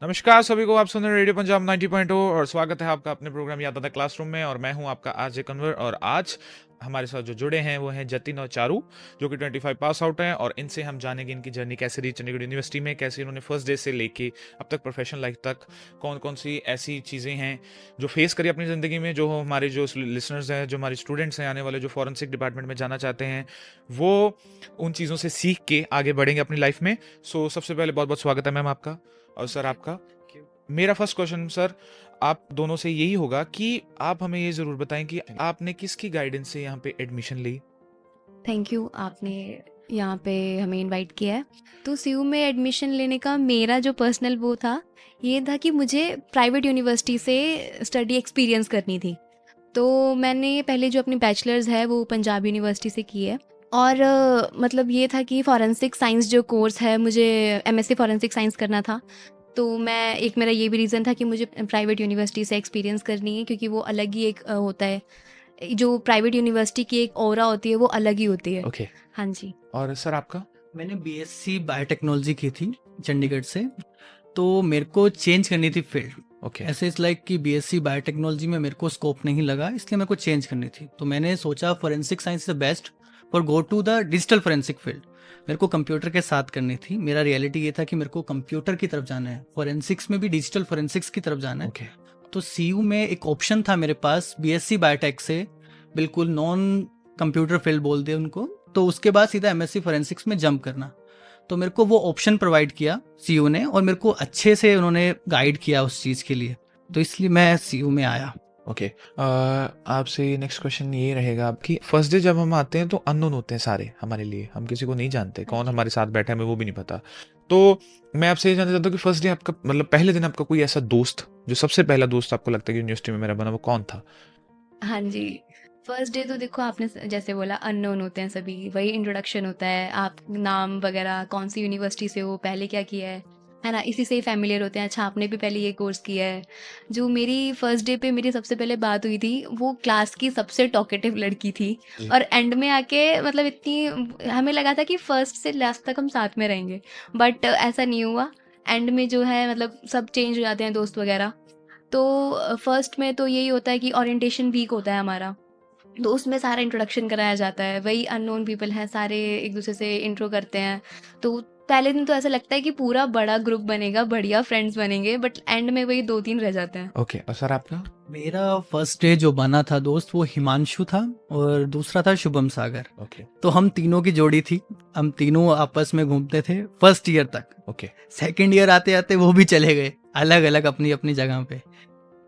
नमस्कार सभी को, आप सुन रहे हैं रेडियो पंजाब 90.0 और स्वागत है आपका अपने प्रोग्राम याद आता क्लासरूम में। और मैं हूं आपका आरजे कन्वर। और आज हमारे साथ जो जुड़े हैं वो हैं जतिन और चारू, जो कि 25 पास आउट हैं। और इनसे हम जानेंगे इनकी जर्नी कैसे रही चंडीगढ़ यूनिवर्सिटी में, कैसे इन्होंने फर्स्ट डे से लेके अब तक प्रोफेशनल लाइफ तक कौन कौन सी ऐसी चीज़ें हैं जो फेस करी अपनी ज़िंदगी में, जो हमारे जो लिसनर्स हैं, जो हमारे स्टूडेंट्स हैं आने वाले, जो फॉरेंसिक डिपार्टमेंट में जाना चाहते हैं, वो उन चीज़ों से सीख के आगे बढ़ेंगे अपनी लाइफ में। सो सबसे पहले बहुत बहुत स्वागत है मैम आपका। और सर आपका मेरा फर्स्ट क्वेश्चन सर आप दोनों से यही होगा कि आप हमें ये जरूर बताएं कि आपने किसकी गाइडेंस से यहाँ पे एडमिशन ली। थैंक यू, आपने यहाँ पे हमें इनवाइट किया है। तो सीयू में एडमिशन लेने का मेरा जो पर्सनल वो था, ये था कि मुझे प्राइवेट यूनिवर्सिटी से स्टडी एक्सपीरियंस करनी थी। तो मैंने पहले जो अपनी बैचलर्स है वो पंजाब यूनिवर्सिटी से की है। और मतलब ये था कि फॉरेंसिक साइंस जो कोर्स है, मुझे एमएससी फॉरेंसिक साइंस करना था। तो मैं एक मेरा ये भी रीज़न था कि मुझे प्राइवेट यूनिवर्सिटी से एक्सपीरियंस करनी है, क्योंकि वो अलग ही एक होता है। जो प्राइवेट यूनिवर्सिटी की एक ऑरा होती है वो अलग ही होती है। ओके। हाँ जी। और सर आपका? मैंने बीएससी बायोटेक्नोलॉजी की थी चंडीगढ़ से। तो मेरे को चेंज करनी थी फील्ड। ओके। ऐसे इस लाइक कि बीएससी बायोटेक्नोलॉजी में मेरे को स्कोप नहीं लगा, इसलिए मेरे को चेंज करनी थी। तो मैंने सोचा forensic science is the best for go to the digital forensic field. मेरे को कंप्यूटर के साथ करनी थी। मेरा रियलिटी ये था कि मेरे को कंप्यूटर की तरफ जाना है, फोरेंसिक्स में भी डिजिटल फोरेंसिक्स की तरफ जाना है। ओके। तो सीयू में एक ऑप्शन था मेरे पास बीएससी बायोटेक से, बिल्कुल नॉन कंप्यूटर फील्ड बोल दे उनको, तो उसके बाद सीधा एमएससी फोरेंसिक्स में जंप करना। तो मेरे को वो ऑप्शन प्रोवाइड किया सीयू ने, और मेरे को अच्छे से उन्होंने गाइड किया उस चीज़ के लिए। तो इसलिए मैं सीयू में आया। ओके। आपसे नेक्स्ट क्वेश्चन ये रहेगा आपकी, फर्स्ट डे जब हम आते हैं तो अननोन होते हैं सारे हमारे लिए, हम किसी को नहीं जानते, कौन हमारे साथ बैठा है हमें वो भी नहीं पता। तो मैं आपसे ये जानना चाहता हूँ कि फर्स्ट डे आपका मतलब पहले दिन आपका कोई ऐसा दोस्त, जो सबसे पहला दोस्त आपको लगता है कि यूनिवर्सिटी में मेरा बना, वो कौन था? हाँ जी। फर्स्ट डे तो देखो, आपने जैसे बोला अननोन होते हैं सभी, वही इंट्रोडक्शन होता है, आप नाम वगैरह, कौन सी यूनिवर्सिटी से हो, पहले क्या किया है ना, इसी से ही फैमिलियर होते हैं। अच्छा, आपने भी पहले ये कोर्स किया है। जो मेरी फर्स्ट डे पे मेरी सबसे पहले बात हुई थी, वो क्लास की सबसे टॉकेटिव लड़की थी। जी। और एंड में आके मतलब इतनी हमें लगा था कि फर्स्ट से लास्ट तक हम साथ में रहेंगे, बट ऐसा नहीं हुआ। एंड में जो है मतलब सब चेंज हो जाते हैं दोस्त वगैरह। तो फर्स्ट में तो यही होता है कि ओरिएंटेशन वीक होता है हमारा, तो उसमें सारा इंट्रोडक्शन कराया जाता है, वही अननोन पीपल हैं सारे, एक दूसरे से इंट्रो करते हैं। तो पहले दिन तो ऐसा लगता है कि पूरा बड़ा ग्रुप बनेगा, बढ़िया फ्रेंड्स बनेंगे, बट एंड में वही 2-3 रह जाते हैं। ओके। और सर आपका? मेरा फर्स्ट डे जो बना था दोस्त, वो हिमांशु था और दूसरा था शुभम सागर। ओके। तो हम तीनों की जोड़ी थी, हम तीनों आपस में घूमते थे फर्स्ट ईयर तक। ओके। सेकेंड ईयर आते आते वो भी चले गए अलग अलग अपनी अपनी जगह पे।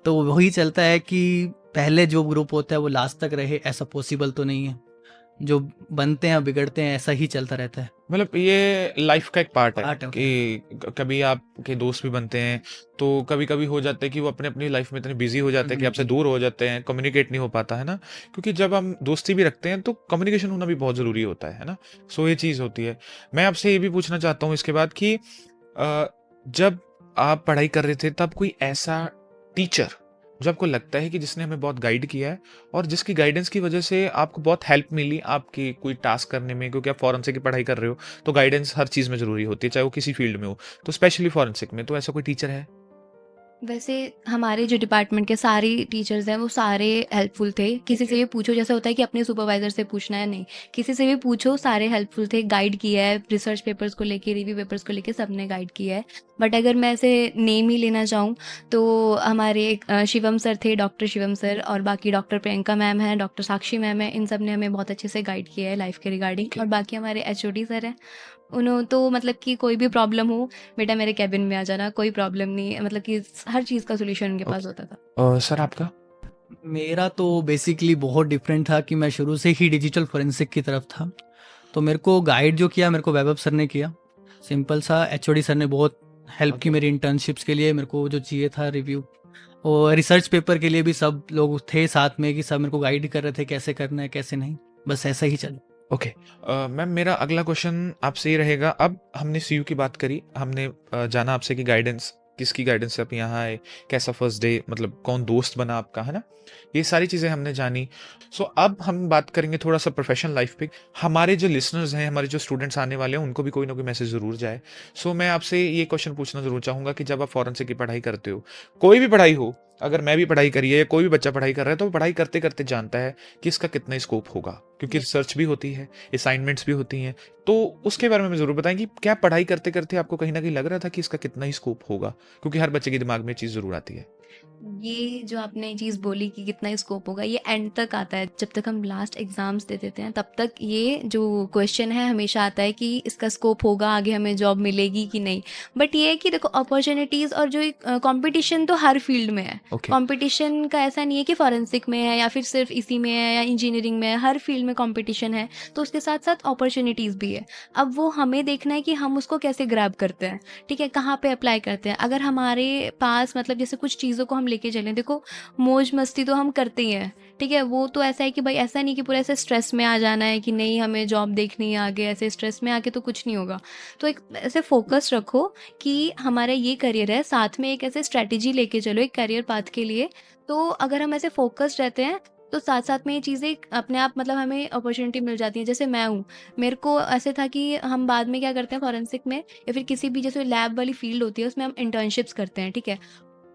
तो वही चलता है कि पहले जो ग्रुप होता है वो लास्ट तक रहे, ऐसा पॉसिबल तो नहीं है। जो बनते हैं बिगड़ते हैं, ऐसा ही चलता रहता है। मतलब ये लाइफ का एक पार्ट है पार्ट होता है। कि कभी आपके दोस्त भी बनते हैं, तो कभी कभी हो जाता है कि वो अपने अपनी लाइफ में इतने बिजी हो जाते हैं कि आपसे दूर हो जाते हैं, कम्युनिकेट नहीं हो पाता है ना। क्योंकि जब हम दोस्ती भी रखते हैं तो कम्युनिकेशन होना भी बहुत ज़रूरी होता है ना। सो ये चीज़ होती है। मैं आपसे ये भी पूछना चाहता हूँ इसके बाद कि जब आप पढ़ाई कर रहे थे तब कोई ऐसा टीचर जो आपको लगता है कि जिसने हमें बहुत गाइड किया है, और जिसकी गाइडेंस की वजह से आपको बहुत हेल्प मिली आपकी कोई टास्क करने में, क्योंकि आप फॉरेंसिक की पढ़ाई कर रहे हो तो गाइडेंस हर चीज़ में ज़रूरी होती है, चाहे वो किसी फील्ड में हो, तो स्पेशली फॉरेंसिक में, तो ऐसा कोई टीचर है? वैसे हमारे जो डिपार्टमेंट के सारे टीचर्स हैं वो सारे हेल्पफुल थे। किसी से भी पूछो, जैसा होता है कि अपने सुपरवाइज़र से पूछना है, नहीं, किसी से भी पूछो, सारे हेल्पफुल थे, गाइड किया है, रिसर्च पेपर्स को लेके, रिव्यू पेपर्स को लेके सबने गाइड किया है। बट अगर मैं ऐसे नेम ही लेना चाहूँ तो हमारे एक शिवम सर थे, डॉक्टर शिवम सर, और बाकी डॉक्टर प्रियंका मैम हैं, डॉक्टर साक्षी मैम है, इन सब ने हमें बहुत अच्छे से गाइड किया है लाइफ के रिगार्डिंग। Okay. और बाकी हमारे एचओडी सर हैं, उन्होंने तो मतलब कि कोई भी प्रॉब्लम हो, बेटा मेरे कैबिन में आ जाना, कोई प्रॉब्लम नहीं, मतलब कि हर चीज़ का सॉल्यूशन उनके पास होता था। और सर आपका? मेरा तो बेसिकली बहुत डिफरेंट था कि मैं शुरू से ही डिजिटल फोरेंसिक की तरफ था। तो मेरे को गाइड जो किया, मेरे को वैभव सर ने किया। सिंपल सा, एचओडी सर ने बहुत हेल्प की मेरी इंटर्नशिप्स के लिए, मेरे को जो चाहिए था रिव्यू और रिसर्च पेपर के लिए भी सब लोग थे साथ में, कि सब मेरे को गाइड कर रहे थे कैसे करना है कैसे नहीं। बस ऐसा ही चला। ओके। मैम मेरा अगला क्वेश्चन आपसे ये रहेगा, अब हमने सीयू की बात करी, हमने जाना आपसे कि गाइडेंस किसकी गाइडेंस से आप यहाँ आए, कैसा फर्स्ट डे, मतलब कौन दोस्त बना आपका, है ना? ये सारी चीज़ें हमने जानी। सो अब हम बात करेंगे थोड़ा सा प्रोफेशनल लाइफ पे। हमारे जो लिसनर्स हैं, हमारे जो स्टूडेंट्स आने वाले हैं, उनको भी कोई ना कोई मैसेज ज़रूर जाए। सो मैं आपसे ये क्वेश्चन पूछना ज़रूर चाहूँगा कि जब आप फॉरेंसिक की पढ़ाई करते हो, कोई भी पढ़ाई हो, अगर मैं भी पढ़ाई करी है या कोई भी बच्चा पढ़ाई कर रहा है, तो वो पढ़ाई करते करते जानता है कि इसका कितना स्कोप होगा, क्योंकि रिसर्च भी होती है, असाइनमेंट्स भी होती हैं। तो उसके बारे में हमें ज़रूर बताएं कि क्या पढ़ाई करते करते आपको कहीं ना कहीं लग रहा था कि इसका कितना ही स्कोप होगा, क्योंकि हर बच्चे के दिमाग में ये चीज़ ज़रूर आती है। ये जो आपने चीज़ बोली कि कितना स्कोप होगा, ये एंड तक आता है। जब तक हम लास्ट एग्जाम्स दे देते हैं तब तक ये जो क्वेश्चन है हमेशा आता है कि इसका स्कोप होगा, आगे हमें जॉब मिलेगी कि नहीं। बट ये है कि देखो, अपॉर्चुनिटीज़ और जो कंपटीशन तो हर फील्ड में है। ओके। कंपटीशन का ऐसा नहीं है कि फॉरेंसिक में है या फिर सिर्फ इसी में है या इंजीनियरिंग में है, हर फील्ड में कंपटीशन है। तो उसके साथ साथ अपॉर्चुनिटीज़ भी है। अब वो हमें देखना है कि हम उसको कैसे ग्रैब करते हैं, ठीक है, कहाँ पे अप्लाई करते हैं। अगर हमारे पास मतलब जैसे कुछ चीज़ों को हम लेके चलें, देखो मौज मस्ती तो हम करते ही हैं, ठीक है, वो तो ऐसा है कि भाई ऐसा नहीं कि पूरा ऐसे स्ट्रेस में आ जाना है कि नहीं हमें जॉब देखनी है आगे, ऐसे स्ट्रेस में आके तो कुछ नहीं होगा। तो एक ऐसे फोकस रखो कि हमारा ये करियर है, साथ में एक ऐसे स्ट्रेटेजी लेके चलो एक करियर पाथ के लिए। तो अगर हम ऐसे फोकस्ड रहते हैं तो साथ साथ में ये चीज़ें अपने आप मतलब हमें अपॉर्चुनिटी मिल जाती है। जैसे मैं हूँ, मेरे को ऐसे था कि हम बाद में क्या करते हैं फॉरेंसिक में या फिर किसी भी जैसे लैब वाली फील्ड होती है उसमें हम इंटर्नशिप्स करते हैं, ठीक है।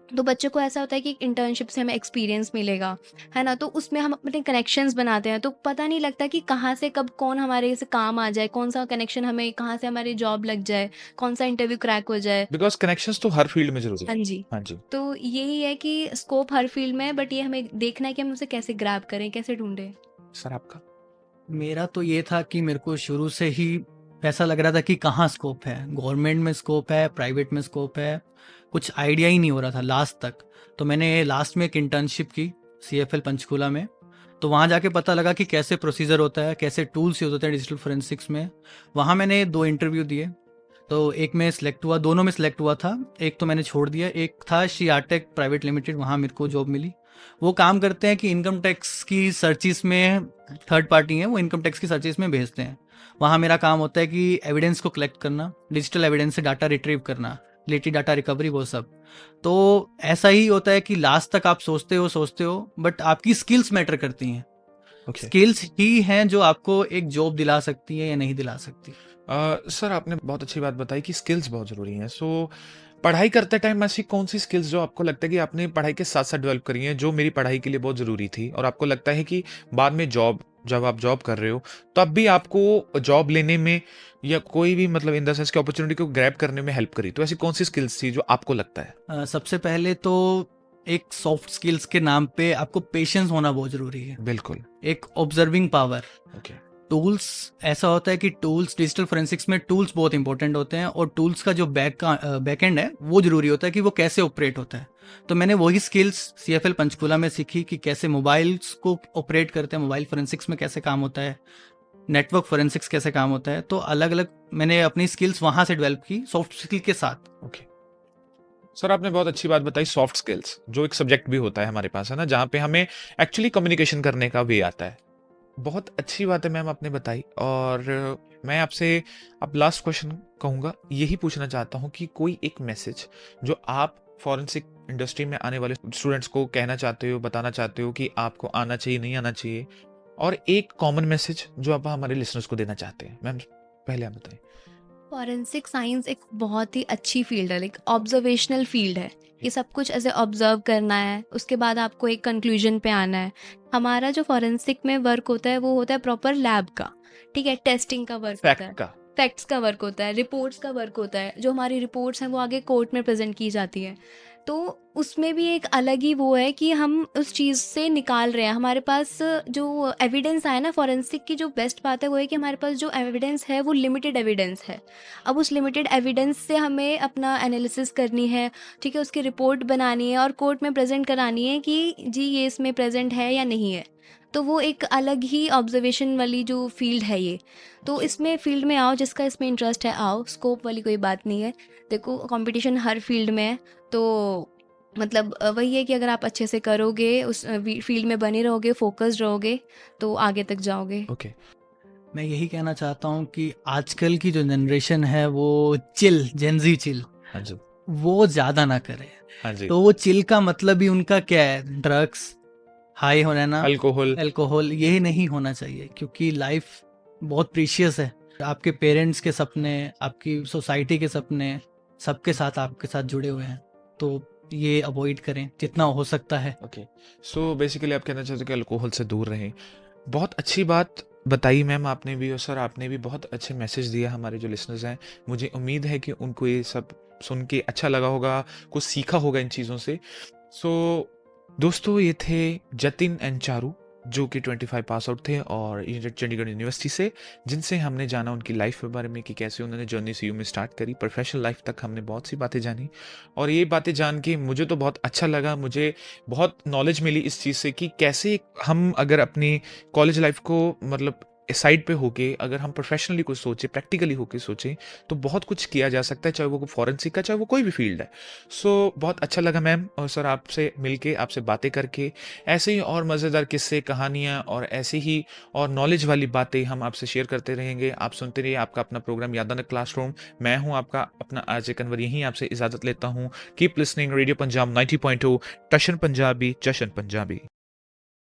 तो बच्चों को ऐसा होता है कि इंटर्नशिप से हमें एक्सपीरियंस मिलेगा, है ना। तो उसमें हम अपने कनेक्शंस बनाते हैं, तो पता नहीं लगता कि कहाँ से कब कौन हमारे से काम आ जाए, कौन सा कनेक्शन हमें कहाँ से हमारी जॉब लग जाए, कौन सा इंटरव्यू क्रैक हो जाए। बिकॉज कनेक्शंस तो हर फील्ड में जरूरी हाँ है। जी। हाँ जी। तो यही है कि स्कोप हर फील्ड में है, बट ये हमें देखना है कि हम उसे कैसे ग्रैब करें, कैसे ढूंढें। सर आपका? मेरा तो ये था कि मेरे को शुरू से ही ऐसा लग रहा था कि कहाँ स्कोप है, गवर्नमेंट में स्कोप है, प्राइवेट में स्कोप है, कुछ आइडिया ही नहीं हो रहा था लास्ट तक। तो मैंने लास्ट में एक इंटर्नशिप की CFL पंचकूला में। तो वहाँ जाके पता लगा कि कैसे प्रोसीजर होता है, कैसे टूल्स यूज़ होते हैं डिजिटल फोरेंसिक्स में। वहाँ मैंने 2 इंटरव्यू दिए, तो एक में सिलेक्ट हुआ, दोनों में सिलेक्ट हुआ था। एक तो मैंने छोड़ दिया, एक था शियाटेक प्राइवेट लिमिटेड, वहाँ मेरे को जॉब मिली। वो काम करते हैं कि इनकम टैक्स की सर्चिस में, थर्ड पार्टी हैं वो, इनकम टैक्स की सर्चिस में भेजते हैं। वहाँ मेरा काम होता है कि एविडेंस को कलेक्ट करना, डिजिटल एविडेंस से डाटा रिट्रीव करना, रिलेटेड डाटा रिकवरी, वो सब। तो ऐसा ही होता है कि लास्ट तक आप सोचते हो बट आपकी स्किल्स मैटर करती हैं। ओके। स्किल्स ही हैं जो आपको एक जॉब दिला सकती है या नहीं दिला सकती। सर आपने बहुत अच्छी बात बताई कि स्किल्स बहुत ज़रूरी हैं। सो पढ़ाई करते टाइम ऐसी कौन सी स्किल्स जो आपको लगता है कि आपने पढ़ाई के साथ साथ डेवलप करी हैं, जो मेरी पढ़ाई के लिए बहुत ज़रूरी थी, और आपको लगता है कि बाद में जब आप जॉब कर रहे हो तब भी आपको जॉब लेने में या कोई भी मतलब इन द सेंस की अपॉर्चुनिटी को ग्रैब करने में हेल्प करी, तो ऐसी कौन सी स्किल्स थी जो आपको लगता है? सबसे पहले तो एक सॉफ्ट स्किल्स के नाम पे आपको पेशेंस होना बहुत जरूरी है। बिल्कुल। एक ऑब्जर्विंग पावर। ओके। टूल्स, ऐसा होता है कि टूल्स डिजिटल फोरेंसिक्स में टूल्स बहुत इंपॉर्टेंट होते हैं, और टूल्स का जो बैक एंड है वो जरूरी होता है कि वो कैसे ऑपरेट होता है। तो मैंने वही स्किल्स CFL पंचकूला में सीखी कि कैसे मोबाइल्स को ऑपरेट करते हैं, मोबाइल फोरेंसिक्स में कैसे काम होता है, नेटवर्क फोरेंसिक्स कैसे काम होता है। तो अलग अलग मैंने अपनी स्किल्स वहाँ से डेवलप की सॉफ्ट स्किल के साथ। ओके। सर आपने बहुत अच्छी बात बताई, सॉफ्ट स्किल्स जो एक सब्जेक्ट भी होता है हमारे पास, है ना, जहाँ पे हमें एक्चुअली कम्युनिकेशन करने का वे आता है। बहुत अच्छी बात है मैम आपने बताई। और मैं आपसे अब लास्ट क्वेश्चन कहूँगा, यही पूछना चाहता हूँ कि कोई एक मैसेज जो आप फॉरेंसिक इंडस्ट्री में आने वाले स्टूडेंट्स को कहना चाहते हो, बताना चाहते हो कि आपको आना चाहिए, नहीं आना चाहिए, और एक कॉमन मैसेज जो आप हमारे लिसनर्स को देना चाहते हैं। मैम पहले आप बताइए। फॉरेंसिक साइंस एक बहुत ही अच्छी फील्ड है, लाइक ऑब्जर्वेशनल फील्ड है। ये सब कुछ ऐसे ऑब्जर्व करना है, उसके बाद आपको एक कंक्लूजन पे आना है। हमारा जो फॉरेंसिक में वर्क होता है वो होता है प्रॉपर लैब का, ठीक है, टेस्टिंग का वर्क होता है, फैक्ट का। फैक्ट्स का वर्क होता है, रिपोर्ट्स का वर्क होता है। जो हमारी रिपोर्ट्स हैं वो आगे कोर्ट में प्रेजेंट की जाती है। तो उसमें भी एक अलग ही वो है कि हम उस चीज़ से निकाल रहे हैं। हमारे पास जो एविडेंस आया ना फॉरेंसिक की, जो बेस्ट बात है वो है कि हमारे पास जो एविडेंस है वो लिमिटेड एविडेंस है। अब उस लिमिटेड एविडेंस से हमें अपना एनालिसिस करनी है, ठीक है, उसकी रिपोर्ट बनानी है और कोर्ट में प्रेजेंट करानी है कि जी ये इसमें प्रेजेंट है या नहीं है। तो वो एक अलग ही ऑब्जर्वेशन वाली जो फील्ड है ये। तो इसमें फील्ड में आओ, जिसका इसमें इंटरेस्ट है आओ, स्कोप वाली कोई बात नहीं है। देखो कंपटीशन हर फील्ड में है, तो मतलब वही है कि अगर आप अच्छे से करोगे, उस फील्ड में बने रहोगे, फोकस्ड रहोगे, तो आगे तक जाओगे। ओके। मैं यही कहना चाहता हूँ कि आजकल की जो जनरेशन है वो चिल, जेनजी चिल। हाँ जी। वो ज़्यादा ना करें। हाँ जी। तो वो चिल का मतलब ही उनका क्या है, ड्रग्स, हाई होना ना, अल्कोहल। अल्कोहल, यही नहीं होना चाहिए, क्योंकि लाइफ बहुत प्रीशियस है। आपके पेरेंट्स के सपने, आपकी सोसाइटी के सपने, सबके साथ आपके साथ जुड़े हुए हैं, तो ये अवॉइड करें जितना हो सकता है। ओके, सो बेसिकली आप कहना चाहते हो कि अल्कोहल से दूर रहें। बहुत अच्छी बात बताई मैम आपने भी, और सर आपने भी बहुत अच्छे मैसेज दिया हमारे जो लिसनर्स हैं। मुझे उम्मीद है कि उनको ये सब सुन के अच्छा लगा होगा, कुछ सीखा होगा इन चीज़ों से। सो दोस्तों, ये थे जतिन एंड चारू, जो कि 25 पास आउट थे और चंडीगढ़ यूनिवर्सिटी से, जिनसे हमने जाना उनकी लाइफ के बारे में कि कैसे उन्होंने जर्नी सीयू में स्टार्ट करी, प्रोफेशनल लाइफ तक हमने बहुत सी बातें जानी। और ये बातें जान के मुझे तो बहुत अच्छा लगा, मुझे बहुत नॉलेज मिली इस चीज़ से कि कैसे हम अगर अपनी कॉलेज लाइफ को मतलब साइड पे होके अगर हम प्रोफेशनली कुछ सोचें, प्रैक्टिकली होके सोचें, तो बहुत कुछ किया जा सकता है, चाहे वो फॉरेंसिक का, चाहे वो कोई भी फील्ड है। सो बहुत अच्छा लगा मैम और सर आपसे मिलके, आपसे बातें करके। ऐसे ही और मज़ेदार किस्से, कहानियाँ और ऐसे ही और नॉलेज वाली बातें हम आपसे शेयर करते रहेंगे। आप सुनते रहिए आपका अपना प्रोग्राम याददान क्लासरूम। मैं हूँ आपका अपना आरजे कन्वर, यहीं आपसे इजाज़त लेता हूँ। कीप लिसनिंग रेडियो पंजाब 90.2, टशन पंजाबी, जशन पंजाबी।